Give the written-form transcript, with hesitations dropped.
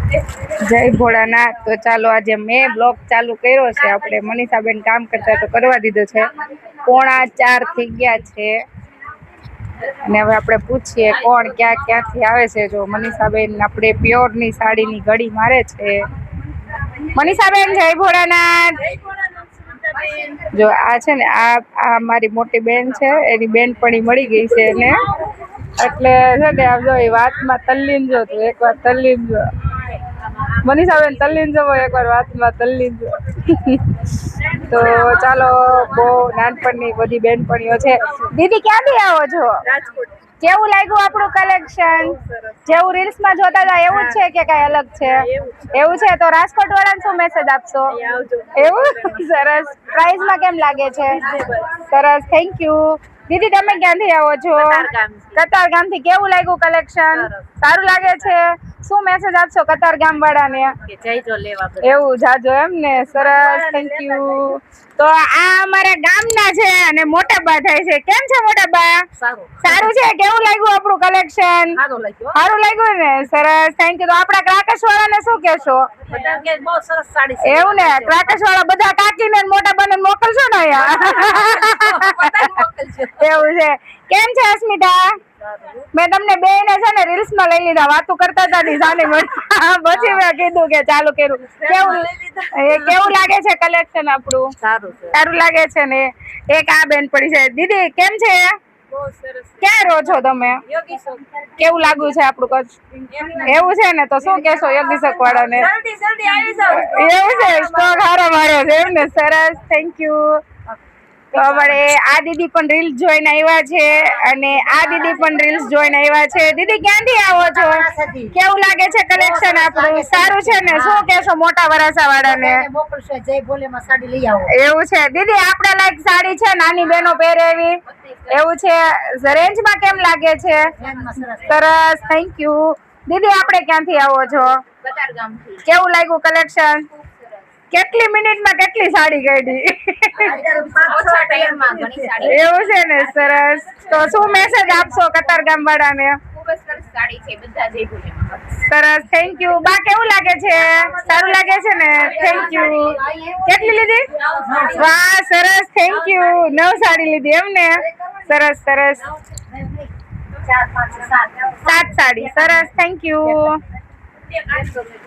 જય ભોળાનાથ। તો ચાલો આજે મેં બ્લોગ ચાલુ કર્યો છે। આપણે મનીષાબેન કામ કરતા તો કરવા દીધો છે। 3:45 થઈ ગયા છે અને હવે આપણે પૂછીએ કોણ ક્યાંથી આવે છે। જો મનીષાબેન આપણે પ્યોરની સાડીની ઘડી મારે છે। મનીષાબેન જય ભોળાનાથ। જો આ છે ને આ મારી મોટી બેન છે, એની બેનપણી મળી ગઈ છે એને, એટલે છે ને આમ જો એ વાતમાં તલ્લીન જો, તું એકવાર તલ્લીન જો મનીષાબેન, તલ્લીન જવો એકવાર વાતમાં તલ્લીન જો। તો ચાલો, બહુ નાનપણની બધી બેનપણીઓ છે। દીદી ક્યાંથી આવો છો? રાજકોટ। કેવું લાગ્યું આપણું કલેક્શન? જેવું રીલ્સમાં જોતા હતા એવું જ છે કે કઈ અલગ છે? એવું છે તો રાજકોટ વાળાને શું મેસેજ આપશો? એવું સરસ। પ્રાઇસમાં કેમ લાગે છે? સરસ, થેન્ક યુ। દીદી તમે ક્યાંથી આવો છો? કતારગામથી। કેવું લાગ્યું કલેક્શન? સારું લાગે છે? શું મેસેજ આપશો કતારગામ વાળાને? એવું જાજો એમ ને, સરસ, થેન્ક યુ। તો આ અમારા ગામના છે અને મોટા બા થાય છે। કેમ છે મોટા બા? સારું છે। કેવું લાગ્યું આપણું કલેક્શન? સારું લાગ્યું ને, સરસ, થેન્ક યુ। તો આપણા ક્રાકસ વાળાને શું કહેશો? એવું ને, ક્રાકસ વાળા બધા કાકીને મોટા બાને મોકલશો ને અહીંયા? એવું છે। કેમ છે અસ્મિતા? મેં તમને બે ને છે ને રીલ્સ માં લઈ લીધા, વાતો કરતા હતા ની સાની પછી મેં કીધું કે ચાલુ કર્યું। કેવું લાગે છે કલેક્શન આપણું? સારું લાગે છે ને। એક આ બેન પડી છે। દીદી કેમ છે? ક્યાં રહો છો તમે? કેવું લાગ્યું છે આપણું કચ્છ? એવું છે ને, તો શું કેશો યોગી શક વાળાને? એવું છે, સ્ટોક હારો માર્યો છે એમ ને, સરસ, થેન્ક યુ। તો અમારે આ દીદી પણ રીલ્સ જોઈને આવ્યા છે અને આ દીદી પણ રીલ્સ જોઈને આવ્યા છે। દીદી ક્યાંથી આવો છો? કેવું લાગે છે કલેક્શન આપણું? સારું છે ને, શું કેશો મોટા વરાસા વાળાને? એવું છે દીદી, આપડા લાયક સાડી છે નાની બહેનો પહેરે એવી? એવું છે। રેન્જમાં કેમ લાગે છે? સરસ, થેન્ક યુ। દીદી આપણે ક્યાંથી આવો છો? કેવું લાગ્યું કલેક્શન? કેટલી મિનિટમાં કેટલી સાડી કાઢી? એવું છે ને, સરસ। તો શું મેસેજ આપશો કતારગામ વાળાને? સરસ, થેન્ક યુ। બા કેવું લાગે છે? સારું લાગે છે ને, થેન્ક યુ। કેટલી લીધી? વાહ, સરસ, થેન્ક યુ। 9 સાડી લીધી એમ ને, સરસ સરસ। 7 સાડી, સરસ, થેન્ક યુ।